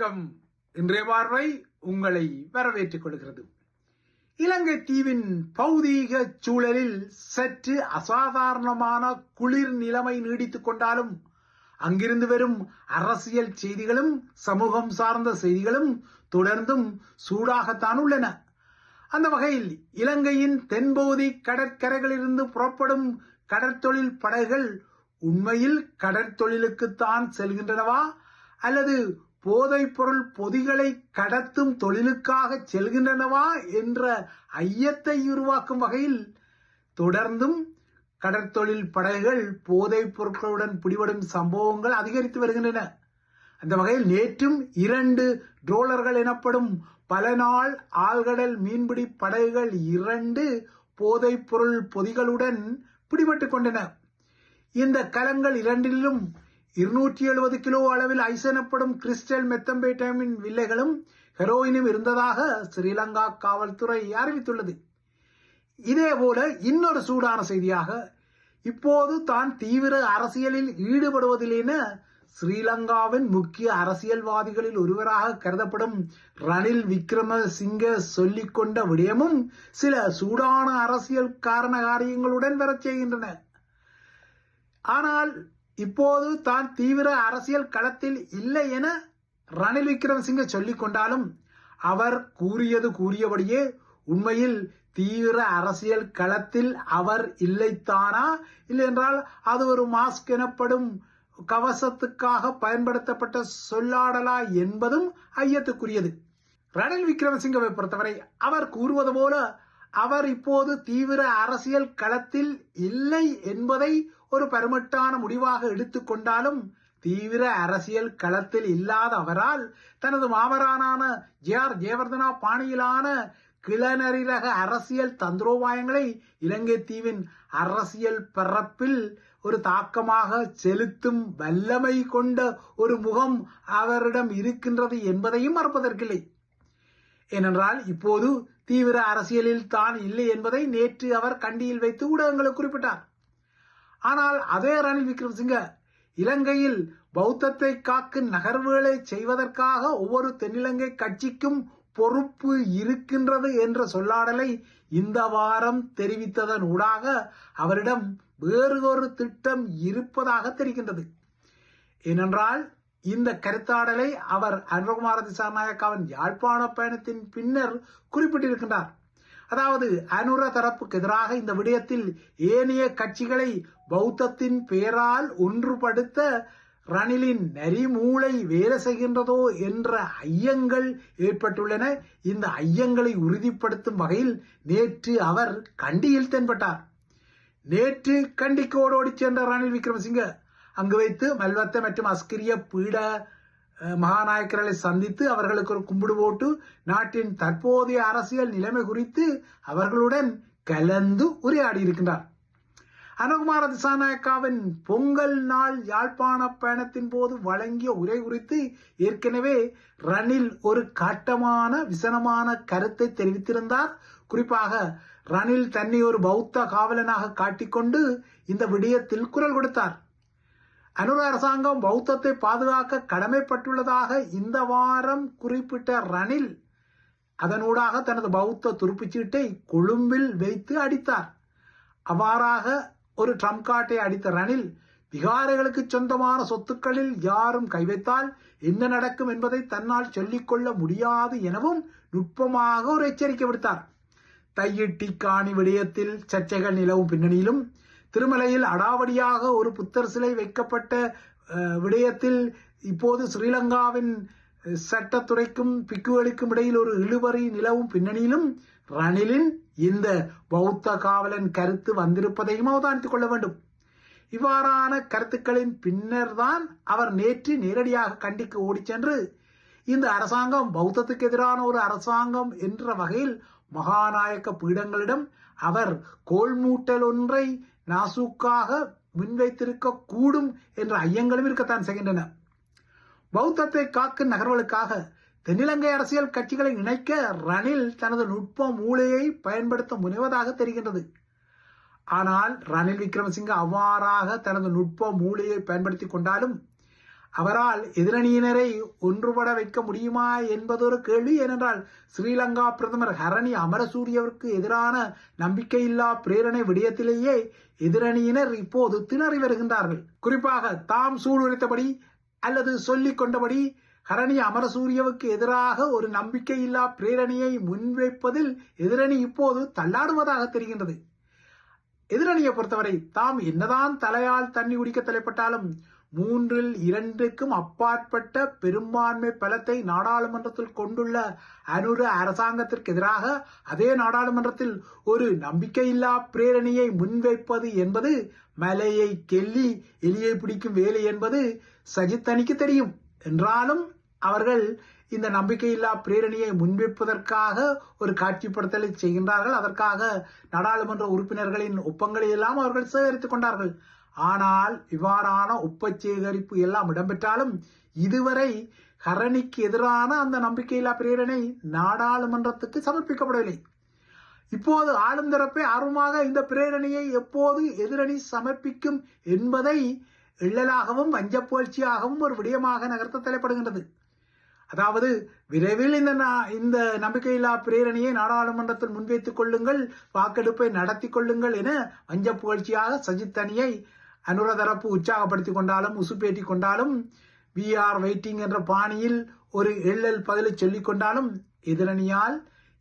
வணக்கம். இன்றைய பார்வை உங்களை வரவேற்றுக் கொள்கிறது. இலங்கை தீவின் பௌதீக சூழலில் சற்று அசாதாரணமான குளிர் நிலைமை நீடித்துக் கொண்டாலும் அங்கிருந்து வரும் அரசியல் செய்திகளும் சமூகம் சார்ந்த செய்திகளும் தொடர்ந்தும் சூடாகத்தான் உள்ளன. அந்த வகையில் இலங்கையின் தென்பகுதி கடற்கரைகளிலிருந்து புறப்படும் கடற்தொழில் படகுகள் உண்மையில் கடற்தொழிலுக்குத்தான் செல்கின்றனவா அல்லது போதைப் பொருள் பொதிகளை கடத்தும் தொழிலுக்காக செல்கின்றனவா என்ற ஐயத்தை உருவாக்கும் வகையில் தொடர்ந்தும் கடற்தொழில் படகுகள் போதைப் பொருட்களுடன் பிடிபடும் சம்பவங்கள் அதிகரித்து வருகின்றன. அந்த வகையில் நேற்றும் 2 ட்ரோலர்கள் எனப்படும் பல நாள் ஆழ்கடல் மீன்பிடி படகுகள் 2 போதைப் பொருள் பொதிகளுடன் பிடிபட்டுக் கொண்டன. இந்த கலங்கள் இரண்டிலும் 270 கிலோ அளவில் ஐஸ் எனப்படும் கிறிஸ்டல் மெத்தம்பேட்டமின் வில்லைகளும் ஹெரோயினும் இருந்ததாக ஸ்ரீலங்கா காவல்துறை அறிவித்துள்ளது. இதேபோல இன்னொரு சூடான செய்தியாக இப்போது தான் தீவிர அரசியலில் ஈடுபடுவதிலென ஸ்ரீலங்காவின் முக்கிய அரசியல்வாதிகளில் ஒருவராக கருதப்படும் ரணில் விக்ரமசிங்க சொல்லிக் கொண்ட விடயமும் சில சூடான அரசியல் காரண காரியங்களுடன் வரச் செய்கின்றன. ஆனால் இப்போது தான் தீவிர அரசியல் களத்தில் இல்லை என ரணில் விக்ரமசிங்க சொல்லிக் கொண்டாலும் அவர் கூறியபடியே உண்மையில் தீவிர அரசியல் களத்தில் அவர் இல்லைத்தானா, இல்லை என்றால் அது ஒரு மாஸ்க் எனப்படும் கவசத்துக்காக பயன்படுத்தப்பட்ட சொல்லாடலா என்பதும் ஐயத்துக்குரியது. ரணில் விக்ரமசிங்கவை பொறுத்தவரை அவர் கூறுவது போல அவர் இப்போது தீவிர அரசியல் களத்தில் இல்லை என்பதை ஒரு பருமட்டான முடிவாக எடுத்துக்கொண்டாலும் தீவிர அரசியல் களத்தில் இல்லாத அவரால் தனது மாமரானான ஜே.ஆர். ஜெயவர்தனா பாணியிலான கிளநரிரக அரசியல் தந்திரோபாயங்களை இலங்கை தீவின் அரசியல் பரப்பில் ஒரு தாக்கமாக செலுத்தும் வல்லமை கொண்ட ஒரு முகம் அவரிடம் இருக்கின்றது என்பதையும் மறப்பதற்கில்லை. ஏனென்றால் இப்போது தீவிர அரசியலில் தான் இல்லை என்பதை நேற்று அவர் கண்டியில் வைத்து ஊடகங்களுக்கு குறிப்பிட்டார். ஆனால் அதே ரணில் விக்ரமசிங்க இலங்கையில் பௌத்தத்தை காக்கும் நகர்வுகளை செய்வதற்காக ஒவ்வொரு தென்னிலங்கை கட்சிக்கும் பொறுப்பு இருக்கின்றது என்ற சொல்லாடலை இந்த வாரம் தெரிவித்ததன் ஊடாக அவரிடம் வேறு ஒரு திட்டம் இருப்பதாக தெரிகின்றது. ஏனென்றால் இந்த கருத்தாடலை அவர் அனுரகுமார திசாநாயக்காவின் யாழ்ப்பாண பயணத்தின் பின்னர் குறிப்பிட்டிருக்கின்றார். அதாவது அனுர தரப்புக்கு எதிராக இந்த விடயத்தில் ஏனைய கட்சிகளை பௌத்தத்தின் பெயரால் ஒன்றுபடுத்த ரணிலின் நரிமூளை வேலை செய்கின்றதோ என்ற ஐயங்கள் ஏற்பட்டுள்ளன. இந்த ஐயங்களை உறுதிப்படுத்தும் வகையில் நேற்று அவர் கண்டியில் தென்பட்டார். நேற்று கண்டிக்கு ஓடோடி சென்ற ரணில் விக்ரமசிங்க அங்கு வைத்து மல்வத்த மற்றும் அஸ்கிரிய பீட மகாநாயக்கர்களை சந்தித்து அவர்களுக்கு ஒரு கும்பிடு போட்டு நாட்டின் தற்போதைய அரசியல் நிலைமை குறித்து அவர்களுடன் கலந்து உரையாடி இருக்கின்றார். அனுரகுமார திசாநாயக்காவின் பொங்கல் நாள் யாழ்ப்பாண பயணத்தின் போது வழங்கிய உரை குறித்து ஏற்கனவே ரணில் ஒரு காட்டமான விசனமான கருத்தை தெரிவித்திருந்தார். குறிப்பாக ரணில் தன்னை ஒரு பௌத்த காவலனாக காட்டிக்கொண்டு இந்த விடயத்தில் குரல் கொடுத்தார். அனுர அரசாங்கம் பௌத்தத்தை பாதுகாக்க கடமைப்பட்டுள்ளதாக இந்த வாரம் குறிப்பிட்ட ரணில் அதனூடாக தனது பௌத்த துருப்புச்சீட்டை கொழும்பில் வைத்து அடித்தார். அவ்வாறாக ஒரு ட்ரம்ப் கார்டை அடித்த ரணில் விகாரைகளுக்கு சொந்தமான சொத்துக்களில் யாரும் கை வைத்தால் என்ன நடக்கும் என்பதை தன்னால் சொல்லிக்கொள்ள முடியாது எனவும் நுட்பமாக ஒரு எச்சரிக்கை விடுத்தார். தையிட்டி காணி விடயத்தில் சர்ச்சைகள் நிலவும் பின்னணியிலும் திருமலையில் அடாவடியாக ஒரு புத்தர் சிலை வைக்கப்பட்ட விடயத்தில் இப்போது ஸ்ரீலங்காவின் சட்டத்துறைக்கும் பிக்குகளுக்கும் இடையில் ஒரு இழுபறி நிலவும் பின்னணியிலும் ரணிலின் இந்த பௌத்த காவலன் கருத்து வந்திருப்பதையும் அவதானித்துக் கொள்ள வேண்டும். இவ்வாறான கருத்துக்களின் பின்னர் தான் அவர் நேற்று நேரடியாக கண்டிக்கு ஓடிச் சென்று இந்த அரசாங்கம் பௌத்தத்துக்கு எதிரான ஒரு அரசாங்கம் என்ற வகையில் மகாநாயக்க பீடங்களிடம் அவர் கோள்மூட்டல் ஒன்றை நாசூக்காக முன்வைத்திருக்க கூடும் என்ற ஐயங்களும் இருக்கத்தான் செய்கின்றன. பௌத்தத்தை காக்கும் நகர்வுகளுக்காக தென்னிலங்கை அரசியல் கட்சிகளை இணைக்க ரணில் தனது நுட்ப மூளையை பயன்படுத்த முனைவதாக தெரிகின்றது. ஆனால் ரணில் விக்ரமசிங்க அவ்வாறாக தனது நுட்ப மூளையை பயன்படுத்திக் கொண்டாலும் அவரால் எதிரணியினரை ஒன்றுபட வைக்க முடியுமா என்பதொரு கேள்வி. ஏனென்றால் ஸ்ரீலங்கா பிரதமர் ஹரணி அமரசூரியவிற்கு எதிரான நம்பிக்கையில்லா பிரேரணை விடயத்திலேயே எதிரணியினர் இப்போது திணறி வருகின்றார்கள். குறிப்பாக தாம் சூளுரைத்தபடி அல்லது சொல்லிக் கொண்டபடி ஹரணி அமரசூரியவுக்கு எதிராக ஒரு நம்பிக்கையில்லா பிரேரணையை முன்வைப்பதில் எதிரணி இப்போது தள்ளாடுவதாக தெரிகின்றது. எதிரணியை பொறுத்தவரை தாம் என்னதான் தலையால் தண்ணி குடிக்க தலைப்பட்டாலும் 2/3 அப்பாற்பட்ட பெரும்பான்மை பலத்தை நாடாளுமன்றத்தில் கொண்டுள்ள அனுர அரசாங்கத்திற்கு எதிராக அதே நாடாளுமன்றத்தில் ஒரு நம்பிக்கையில்லா பிரேரணையை முன்வைப்பது என்பது மலையை கெல்லி எலியை பிடிக்கும் வேலை என்பது சஜித் அணிக்கு தெரியும். என்றாலும் அவர்கள் இந்த நம்பிக்கையில்லா பிரேரணையை முன்வைப்பதற்காக ஒரு காட்சிப்படுத்தலை செய்கின்றார்கள். அதற்காக நாடாளுமன்ற உறுப்பினர்களின் ஒப்பங்களை எல்லாம் அவர்கள் சேகரித்துக் கொண்டார்கள். ஆனால் இவ்வாறான ஒப்ப சேகரிப்பு எல்லாம் இடம்பெற்றாலும் இதுவரை ஹரணிக்கு எதிரான அந்த நம்பிக்கையில்லா பிரேரணை நாடாளுமன்றத்துக்கு சமர்ப்பிக்கப்படவில்லை. இப்போது ஆளும் தரப்பை ஆர்வமாக இந்த பிரேரணையை எப்போது எதிரணி சமர்ப்பிக்கும் என்பதை எள்ளலாகவும் வஞ்சப்புகழ்ச்சியாகவும் ஒரு விடயமாக நகர்த்த தலைப்படுகின்றது. அதாவது விரைவில் இந்த நம்பிக்கையில்லா பிரேரணையை நாடாளுமன்றத்தில் முன்வைத்துக் கொள்ளுங்கள், வாக்கெடுப்பை நடத்தி கொள்ளுங்கள் என வஞ்ச புகழ்ச்சியாக சஜித் அணியை அனுர தரப்பு உற்சாகப்படுத்திக் கொண்டாலும் உசுப்பேற்றி கொண்டாலும் வி ஆர் வெயிட்டிங் என்ற பாணியில் ஒரு எள்ளல் பதிலை சொல்லிக் கொண்டாலும் எதிரணியால்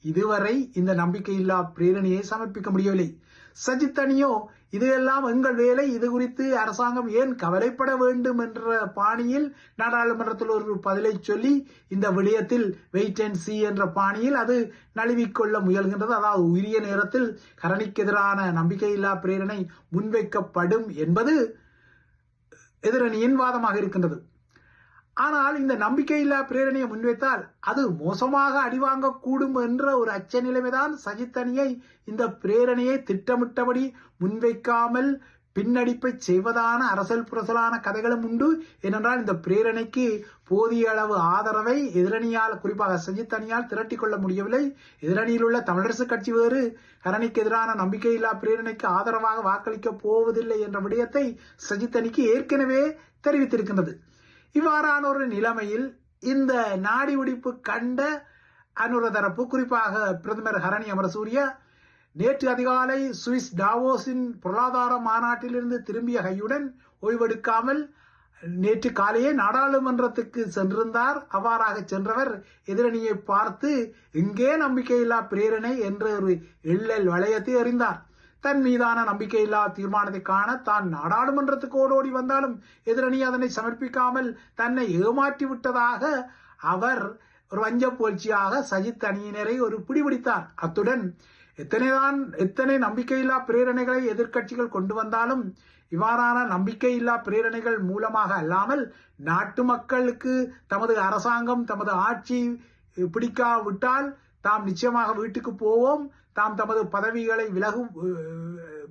இதுவரை இந்த நம்பிக்கையில்லா பிரேரணையை சமர்ப்பிக்க முடியவில்லை. சஜித் அணியோ இதையெல்லாம் எங்கள் வேலை, இது குறித்து அரசாங்கம் ஏன் கவலைப்பட வேண்டும் என்ற பாணியில் நாடாளுமன்றத்தில் ஒரு பதிலை சொல்லி இந்த விடயத்தில் வெயிட் அண்ட் சி என்ற பாணியில் அது நழுவிக்கொள்ள முயல்கின்றது. அதாவது உரிய நேரத்தில் ஹரணிக்கு எதிரான நம்பிக்கையில்லா பிரேரணை முன்வைக்கப்படும் என்பது எதிரணியின் வாதமாக இருக்கின்றது. ஆனால் இந்த நம்பிக்கையில்லா பிரேரணையை முன்வைத்தால் அது மோசமாக அடிவாங்கக்கூடும் என்ற ஒரு அச்ச நிலைமைதான் சஜித் அணியை இந்த பிரேரணையை திட்டமிட்டபடி முன்வைக்காமல் பின்னடிப்பை செய்வதான அரசல் புரசலான கதைகளும் உண்டு. ஏனென்றால் இந்த பிரேரணைக்கு போதிய அளவு ஆதரவை எதிரணியால், குறிப்பாக சஜித் அணியால் திரட்டி கொள்ள முடியவில்லை. எதிரணியில் உள்ள தமிழரசு கட்சி வேறு ஹரணிக்கு எதிரான நம்பிக்கையில்லா பிரேரணைக்கு ஆதரவாக வாக்களிக்க போவதில்லை என்ற விடயத்தை சஜித் அணிக்கு ஏற்கனவே தெரிவித்திருக்கின்றது. இவ்வாறான ஒரு நிலைமையில் இந்த நாடி வெடிப்பு கண்ட அனுர தரப்பு, குறிப்பாக பிரதமர் ஹரணி அமரசூரிய நேற்று அதிகாலை சுவிஸ் டாவோஸின் பொருளாதார மாநாட்டிலிருந்து திரும்பிய கையுடன் ஓய்வெடுக்காமல் நேற்று காலையே நாடாளுமன்றத்துக்கு சென்றிருந்தார். அவ்வாறாக சென்றவர் எதிரணியை பார்த்து இங்கே நம்பிக்கையில்லா பிரேரணை என்ற ஒரு எள்ளல் வளையத்தை அறிந்தார். தன் மீதான நம்பிக்கையில்லா தீர்மானத்தை காண தான் நாடாளுமன்றத்துக்கு ஓடோடி வந்தாலும் எதிரணி அதனை சமர்ப்பிக்காமல் தன்னை ஏமாற்றி விட்டதாக அவர் ஒரு வஞ்ச புகழ்ச்சியாக சஜித் அணியினரை ஒரு பிடிபிடித்தார். அத்துடன் எத்தனை நம்பிக்கையில்லா பிரேரணைகளை எதிர்க்கட்சிகள் கொண்டு வந்தாலும் இவ்வாறான நம்பிக்கையில்லா பிரேரணைகள் மூலமாக அல்லாமல் நாட்டு மக்களுக்கு தமது அரசாங்கம் தமது ஆட்சி பிடிக்காவிட்டால் தாம் நிச்சயமாக வீட்டுக்கு போவோம், தாம் தமது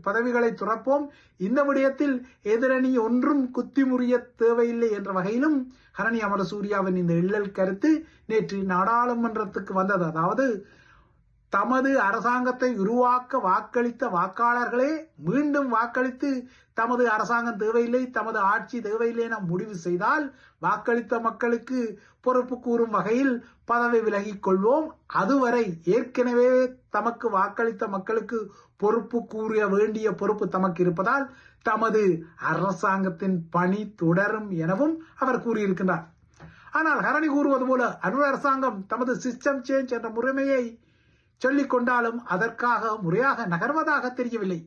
பதவிகளை துறப்போம், இந்த விடயத்தில் எதிரணி ஒன்றும் குத்தி முறிய தேவையில்லை என்ற வகையிலும் ஹரணி அமரசூரியாவின் இந்த எள்ளல் கருத்து நேற்று நாடாளுமன்றத்துக்கு வந்தது. அதாவது தமது அரசாங்கத்தை உருவாக்க வாக்களித்த வாக்காளர்களே மீண்டும் வாக்களித்து தமது அரசாங்கம் தேவையில்லை, தமது ஆட்சி தேவையில்லை என முடிவு செய்தால் வாக்களித்த மக்களுக்கு பொறுப்பு கூறும் வகையில் பதவி விலகிக் கொள்வோம். அதுவரை ஏற்கனவே தமக்கு வாக்களித்த மக்களுக்கு பொறுப்பு கூற வேண்டிய பொறுப்பு தமக்கு இருப்பதால் தமது அரசாங்கத்தின் பணி தொடரும் எனவும் அவர் கூறியிருக்கின்றார். ஆனால் ஹரணி கூறுவது போல அனுர அரசாங்கம் தமது சிஸ்டம் சேஞ்ச் என்ற முறைமையை சொல்லிக் கொண்டாலும் அதற்காக முறையாக நகர்வதாக தெரியவில்லை.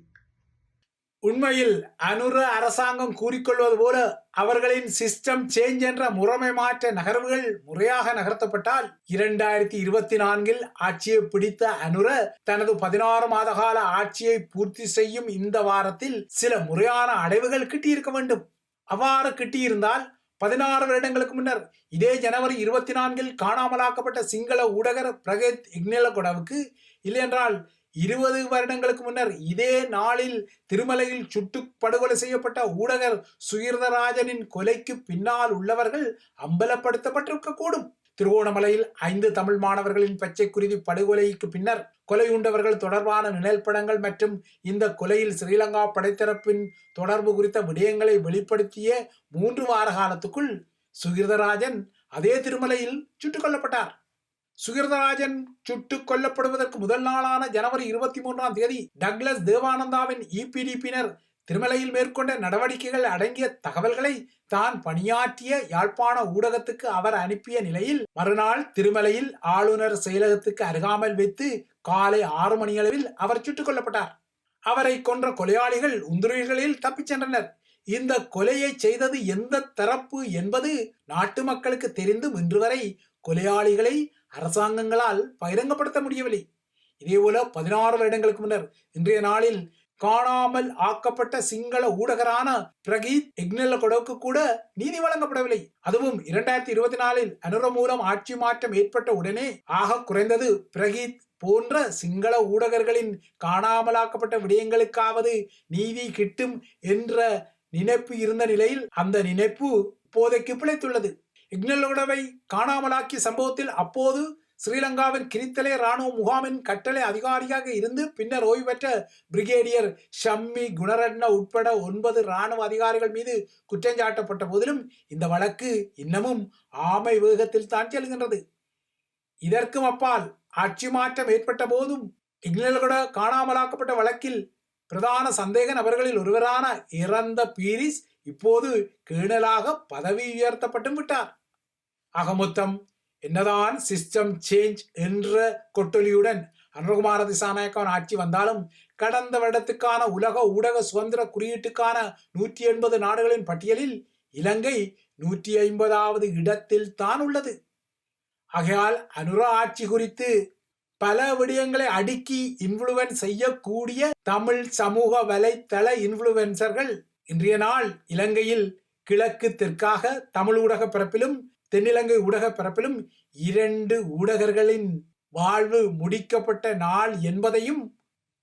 உண்மையில் அனுர அரசாங்கம் கூறிக்கொள்வது போல அவர்களின் சிஸ்டம் சேஞ்ச் என்ற முறைமை மாற்ற நகர்வுகள் முறையாக நகர்த்தப்பட்டால் 2024 ஆட்சியை பிடித்த அனுர தனது 16 மாத கால ஆட்சியை பூர்த்தி செய்யும் இந்த வாரத்தில் சில முறையான அடைவுகள் கிட்டியிருக்க வேண்டும். அவ்வாறு கிட்டியிருந்தால் 16 வருடங்களுக்கு முன்னர் இதே ஜனவரி 24 காணாமலாக்கப்பட்ட சிங்கள ஊடகர் பிரகத் இக்னேலகொடவுக்கு, இல்லையென்றால் 20 வருடங்களுக்கு முன்னர் இதே நாளில் திருமலையில் சுட்டு படுகொலை செய்யப்பட்ட ஊடகர் சுகீர்தராஜனின் கொலைக்கு பின்னால் உள்ளவர்கள் அம்பலப்படுத்தப்பட்டிருக்க கூடும். திருகோணமலையில் 5 தமிழ் மாணவர்களின் பச்சை குருதி படுகொலைக்கு பின்னர் கொலையுண்டவர்கள் தொடர்பான நிழற்படங்கள் மற்றும் இந்த கொலையில் ஸ்ரீலங்கா படைத்தரப்பின் தொடர்பு குறித்த விடயங்களை வெளிப்படுத்திய 3 வார காலத்துக்குள் சுகிர்தராஜன் அதே திருமலையில் சுட்டுக் கொல்லப்பட்டார். சுகிர்தராஜன் சுட்டுக் கொல்லப்படுவதற்கு முதல் நாளான ஜனவரி 23 டக்ளஸ் தேவானந்தாவின் இபிடிபியினர் திருமலையில் மேற்கொண்ட நடவடிக்கைகள் அடங்கிய தகவல்களை தான் பணியாற்றிய யாழ்ப்பாண ஊடகத்துக்கு அவர் அனுப்பிய நிலையில் மறுநாள் திருமலையில் ஆளுநர் செயலகத்துக்கு அருகாமல் வைத்து காலை 6 மணியளவில் அவர் சுட்டுக் கொல்லப்பட்டார். அவரை கொன்ற கொலையாளிகள் உந்துருளிகளில் தப்பிச் சென்றனர். இந்த கொலையை செய்தது எந்த தரப்பு என்பது நாட்டு மக்களுக்கு தெரிந்தும் இன்று வரை கொலையாளிகளை அரசாங்கங்களால் பகிரங்கப்படுத்த முடியவில்லை. இதேபோல 16 வருடங்களுக்கு முன்னர் இன்றைய நாளில் காணாமல் ஆக்கப்பட்ட சிங்கள ஊடகரான பிரகீத் எக்னெல்லகொடவுக்கு கூட நீதி வழங்கப்படவில்லை. அதுவும் 2024 அனுர மூலம் ஆட்சி மாற்றம் ஏற்பட்ட உடனே ஆக குறைந்தது பிரகீத் போன்ற சிங்கள ஊடகர்களின் காணாமலாக்கப்பட்ட விடயங்களுக்காவது நீதி கிட்டும் என்ற நினைப்பு இருந்த நிலையில் அந்த நினைப்பு இப்போதைக்கு பிழைத்துள்ளது. எக்னெல்லகொடவை காணாமலாக்கிய சம்பவத்தில் அப்போது ஸ்ரீலங்காவின் கிரித்தலை ராணுவ முகாமின் கட்டளை அதிகாரியாக இருந்து பின்னர் ஓய்வு பெற்ற பிரிகேடியர் ஷம்மி குணரட்ன உட்பட 9 ராணுவ அதிகாரிகள் மீது குற்றஞ்சாட்டப்பட்ட போதிலும் இந்த வழக்கு இன்னமும் ஆமை வேகத்தில் தான் செல்கின்றது. இதற்கும் அப்பால் ஆட்சி மாற்றம் ஏற்பட்ட போதும் எக்னெல்லகொட காணாமலாக்கப்பட்ட வழக்கில் பிரதான சந்தேக நபர்களில் ஒருவரான இறந்த பீரிஸ் இப்போது கேர்னலாக பதவி உயர்த்தப்பட்டும் விட்டார். மொத்தம் என்னதான் சிஸ்டம் சேஞ்ச் என்ற கொட்டொலியுடன் அனுரகுமார திசாநாயக்கவின் ஆட்சி வந்தாலும் கடந்த வருடத்துக்கான உலக ஊடக சுதந்திர குறியீட்டுக்கான 180 நாடுகளின் பட்டியலில் இலங்கை 150வது இடத்தில் தான் உள்ளது. ஆகையால் அனுர ஆட்சி குறித்து பல விடயங்களை அடுக்கி இன்ஃப்ளூயன்ஸ் செய்யக்கூடிய தமிழ் சமூக வலைத்தள இன்ஃப்ளூயன்சர்கள் இன்றைய நாள் இலங்கையில் கிழக்கு தெற்காக தமிழ் ஊடக பரப்பிலும் தென்னிலங்கை ஊடக பரப்பிலும் 2 ஊடகர்களின் வாழ்வு முடிக்கப்பட்ட நாள் என்பதையும்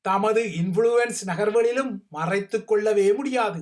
தமது இன்ஃப்ளூயன்ஸ் நகர்வுகளிலும் மறைத்துக் கொள்ளவே முடியாது.